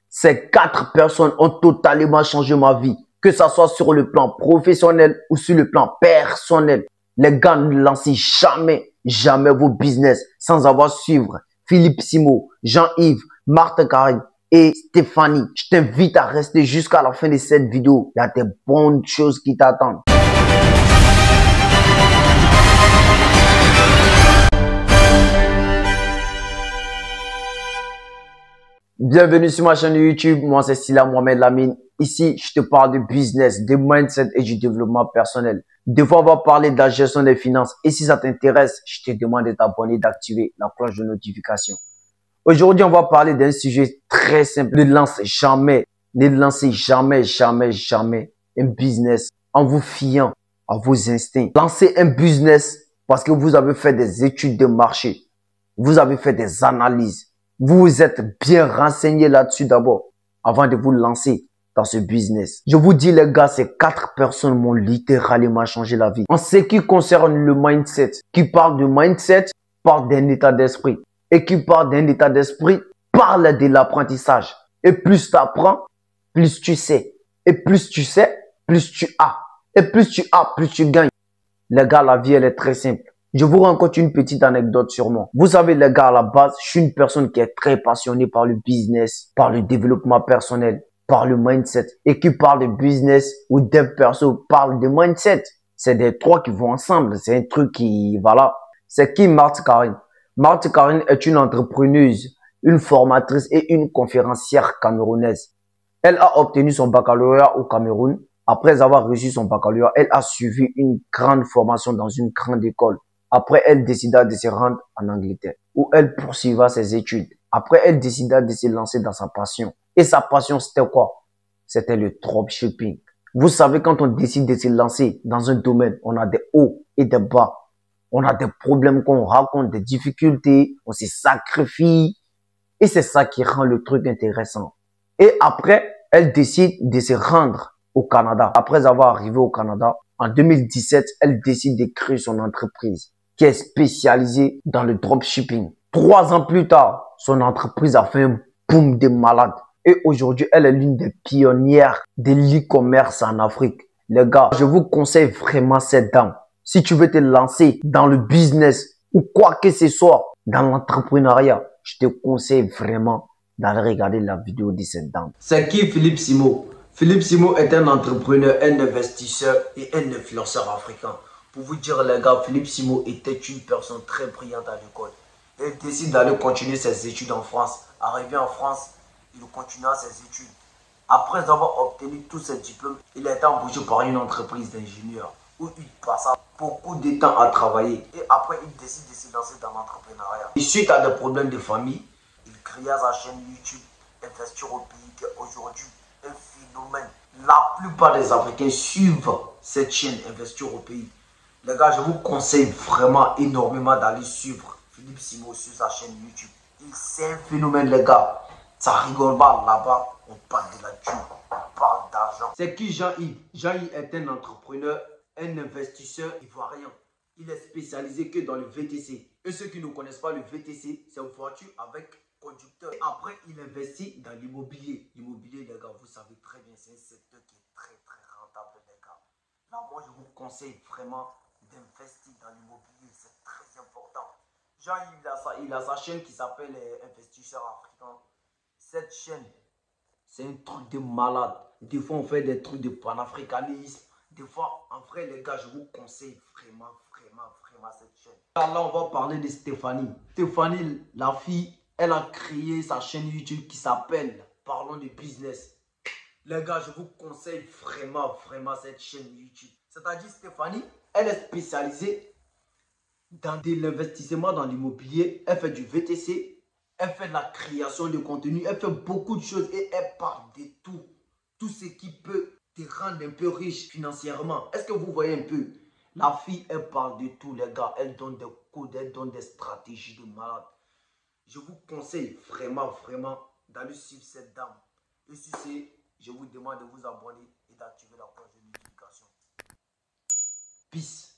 Ces 4 personnes ont totalement changé ma vie, que ça soit sur le plan professionnel ou sur le plan personnel. Les gars, ne lancez jamais vos business sans avoir suivre Philippe Simo, Jean-Yves, Marthe Karine et Stéphanie. Je t'invite à rester jusqu'à la fin de cette vidéo. Il y a des bonnes choses qui t'attendent. Bienvenue sur ma chaîne YouTube, moi c'est Sila Mohamed Lamine. Ici, je te parle de business, de mindset et du développement personnel. Des fois, on va parler de la gestion des finances. Et si ça t'intéresse, je te demande de t'abonner, d'activer la cloche de notification. Aujourd'hui, on va parler d'un sujet très simple. Ne lancez jamais un business en vous fiant à vos instincts. Lancez un business parce que vous avez fait des études de marché. Vous avez fait des analyses. Vous vous êtes bien renseigné là-dessus d'abord avant de vous lancer dans ce business. Je vous dis les gars, ces 4 personnes m'ont littéralement changé la vie. En ce qui concerne le mindset, qui parle de mindset, parle d'un état d'esprit. Et qui parle d'un état d'esprit, parle de l'apprentissage. Et plus tu apprends, plus tu sais. Et plus tu sais, plus tu as. Et plus tu as, plus tu gagnes. Les gars, la vie, elle est très simple. Je vous raconte une petite anecdote sur moi. Vous savez, les gars, à la base, je suis une personne qui est très passionnée par le business, par le développement personnel, par le mindset. Et qui parle de business ou dev perso parle de mindset. C'est des trois qui vont ensemble. C'est un truc qui, voilà. C'est qui Marthe Karine? Marthe Karine est une entrepreneuse, une formatrice et une conférencière camerounaise. Elle a obtenu son baccalauréat au Cameroun. Après avoir reçu son baccalauréat, elle a suivi une grande formation dans une grande école. Après, elle décida de se rendre en Angleterre, où elle poursuivra ses études. Après, elle décida de se lancer dans sa passion. Et sa passion, c'était quoi? C'était le dropshipping. Vous savez, quand on décide de se lancer dans un domaine, on a des hauts et des bas. On a des problèmes qu'on raconte, des difficultés, on se sacrifie. Et c'est ça qui rend le truc intéressant. Et après, elle décide de se rendre au Canada. Après avoir arrivé au Canada, en 2017, elle décide de créer son entreprise qui est spécialisée dans le dropshipping. 3 ans plus tard, son entreprise a fait un boom de malade. Et aujourd'hui, elle est l'une des pionnières de l'e-commerce en Afrique. Les gars, je vous conseille vraiment cette dame. Si tu veux te lancer dans le business ou quoi que ce soit dans l'entrepreneuriat, je te conseille vraiment d'aller regarder la vidéo de cette dame. C'est qui Philippe Simo? Philippe Simo est un entrepreneur, un investisseur et un influenceur africain. Pour vous dire les gars, Philippe Simo était une personne très brillante à l'école. Il décide d'aller continuer ses études en France. Arrivé en France, il continua ses études. Après avoir obtenu tous ses diplômes, il a été embauché par une entreprise d'ingénieurs où il passa beaucoup de temps à travailler. Et après, il décide de se lancer dans l'entrepreneuriat. Et suite à des problèmes de famille, il créa sa chaîne YouTube Investir au pays qui est aujourd'hui un phénomène. La plupart des Africains suivent cette chaîne Investir au pays. Les gars, je vous conseille vraiment énormément d'aller suivre Philippe Simo sur sa chaîne YouTube. C'est un phénomène les gars. Ça rigole pas là-bas. On parle de la thune, on parle d'argent. C'est qui Jean-Yves? Jean-Yves est un entrepreneur, un investisseur ivoirien. Il est spécialisé que dans le VTC. Et ceux qui ne connaissent pas le VTC, c'est une voiture avec conducteur. Et après, il investit dans l'immobilier. L'immobilier, les gars, vous savez très bien, c'est un secteur qui est très rentable, les gars. Là, moi, je vous conseille vraiment d'investir dans l'immobilier. C'est très important. Jean-Yves, il a sa chaîne qui s'appelle Investisseur Africain. Cette chaîne, c'est un truc de malade. Des fois, on fait des trucs de panafricanisme. Des fois, en vrai, les gars, je vous conseille vraiment cette chaîne. Là, on va parler de Stéphanie. Stéphanie, la fille, elle a créé sa chaîne YouTube qui s'appelle Parlons de business. Les gars, je vous conseille vraiment cette chaîne YouTube. C'est-à-dire, Stéphanie, elle est spécialisée dans de l'investissement dans l'immobilier. Elle fait du VTC. Elle fait de la création de contenu, elle fait beaucoup de choses et elle parle de tout. Tout ce qui peut te rendre un peu riche financièrement. Est-ce que vous voyez un peu? La fille, elle parle de tout les gars. Elle donne des codes, elle donne des stratégies de malade. Je vous conseille vraiment d'aller suivre cette dame. Et si c'est, je vous demande de vous abonner et d'activer la cloche de notification. Peace.